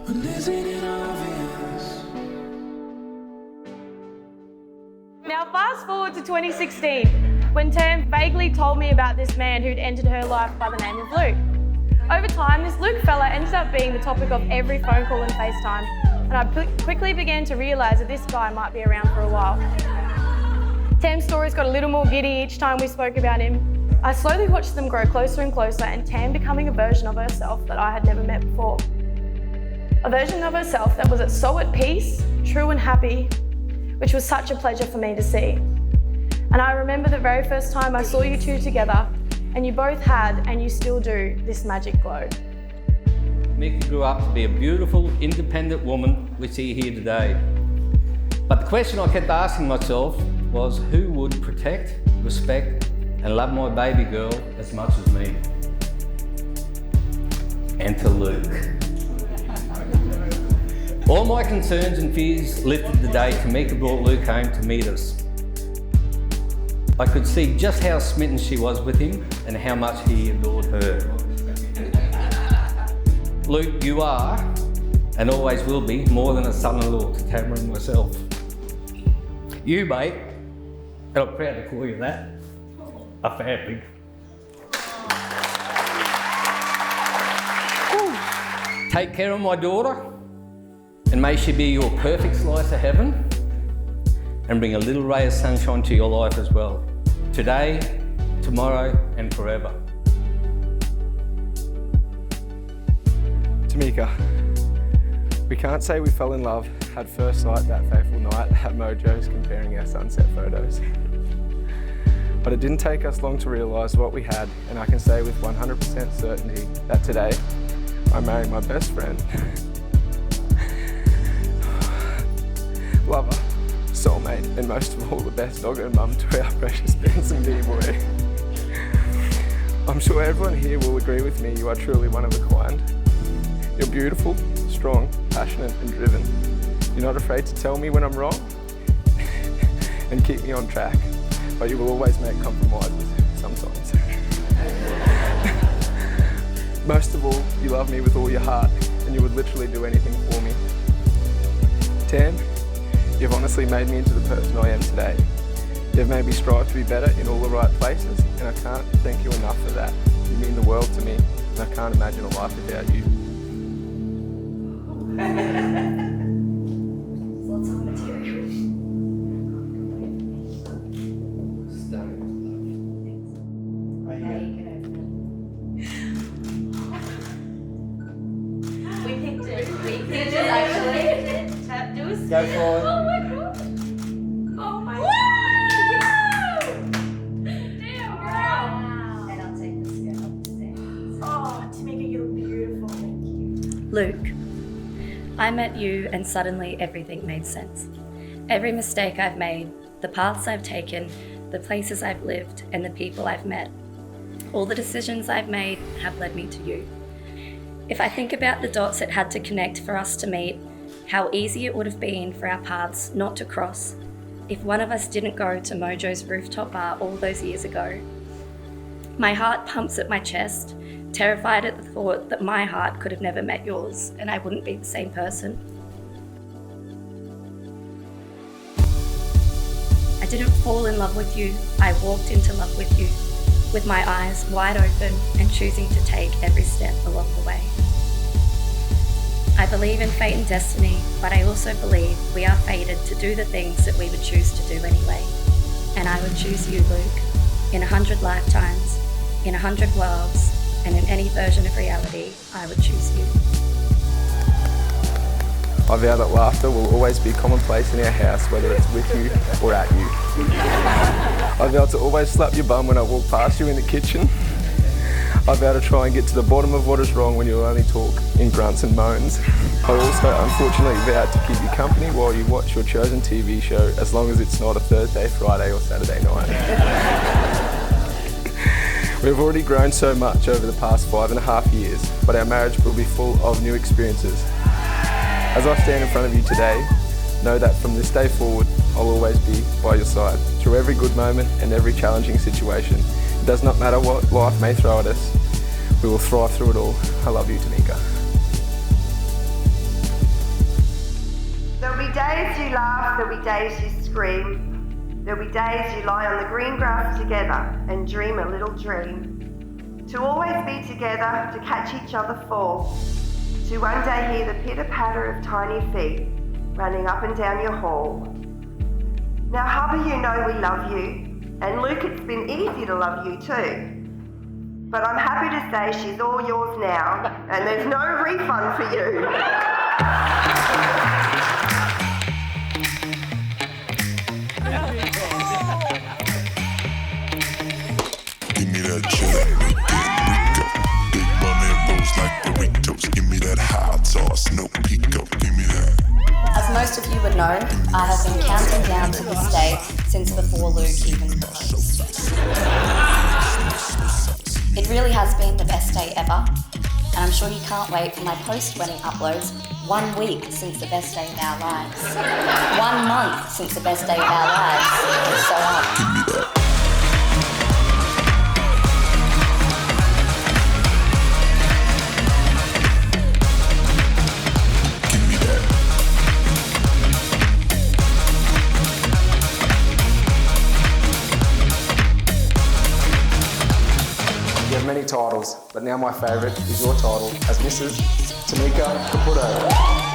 But isn't it obvious? Now fast forward to 2016, when Tam vaguely told me about this man who'd entered her life by the name of Luke. Over time, this Luke fella ended up being the topic of every phone call and FaceTime, and I quickly began to realise that this guy might be around for a while. Tam's stories got a little more giddy each time we spoke about him. I slowly watched them grow closer and closer, and Tam becoming a version of herself that I had never met before. A version of herself that was so at peace, true and happy, which was such a pleasure for me to see. And I remember the very first time I saw you two together, and you both had, and you still do, this magic glow. Tamyka grew up to be a beautiful, independent woman we see here today. But the question I kept asking myself was, who would protect, respect, and love my baby girl as much as me? Enter Luke. All my concerns and fears lifted the day Tamyka brought Luke home to meet us. I could see just how smitten she was with him and how much he adored her. Luke, you are, and always will be, more than a son-in-law to Tamara and myself. You, mate, and I'm proud to call you that, a family. Take care of my daughter, and may she be your perfect slice of heaven, and bring a little ray of sunshine to your life as well. Today, tomorrow, and forever. Tamyka, we can't say we fell in love at first sight that fateful night at Mojo's comparing our sunset photos. But it didn't take us long to realise what we had, and I can say with 100% certainty that today, I'm marrying my best friend, lover, soulmate, and most of all, the best dog and mum to our precious Benson D-boy. I'm sure everyone here will agree with me, you are truly one of a kind. You're beautiful, strong, passionate, and driven. You're not afraid to tell me when I'm wrong and keep me on track, but you will always make compromises sometimes. Most of all, you love me with all your heart, and you would literally do anything for me. Tam, you've honestly made me into the person I am today. You've made me strive to be better in all the right places, and I can't thank you enough for that. You mean the world to me, and I can't imagine a life without you. Lots of material. We picked it actually. Tattoos. Go for it. Oh my god. Oh my god. Damn, girl. And I'll take this down. Oh, Tamyka, you look beautiful. Thank you. Luke, I met you and suddenly everything made sense. Every mistake I've made, the paths I've taken, the places I've lived, and the people I've met, all the decisions I've made have led me to you. If I think about the dots it had to connect for us to meet, how easy it would have been for our paths not to cross if one of us didn't go to Mojo's rooftop bar all those years ago. My heart pumps at my chest, terrified at the thought that my heart could have never met yours and I wouldn't be the same person. I didn't fall in love with you, I walked into love with you, with my eyes wide open and choosing to take every step along the way. I believe in fate and destiny, but I also believe we are fated to do the things that we would choose to do anyway. And I would choose you, Luke, in 100 lifetimes, in 100 worlds, and in any version of reality, I would choose you. I vow that laughter will always be commonplace in our house, whether it's with you or at you. I vow to always slap your bum when I walk past you in the kitchen. I vow to try and get to the bottom of what is wrong when you only talk in grunts and moans. I also unfortunately vow to keep you company while you watch your chosen TV show, as long as it's not a Thursday, Friday or Saturday night. We've already grown so much over the past 5.5 years, but our marriage will be full of new experiences. As I stand in front of you today, know that from this day forward, I'll always be by your side, through every good moment and every challenging situation. It does not matter what life may throw at us, we will thrive through it all. I love you, Tamyka. days you laugh, there'll be days you scream. There'll be days you lie on the green grass together and dream a little dream. To always be together, to catch each other fall. To one day hear the pitter-patter of tiny feet running up and down your hall. Now, hubby, you know we love you, and Luke, it's been easy to love you too. But I'm happy to say she's all yours now, and there's no refund for you. Give me that cheddar, Rico. Big money rolls like burritos. Give me that hot sauce, no pico. Give me that. As most of you would know, I have been counting down to this day since before Luke even proposed. It really has been the best day ever, and I'm sure you can't wait for my post-wedding uploads 1 week since the best day of our lives, 1 month since the best day of our lives, and so on. You have many titles, but now my favourite is your title as Mrs. Tamyka Caputo.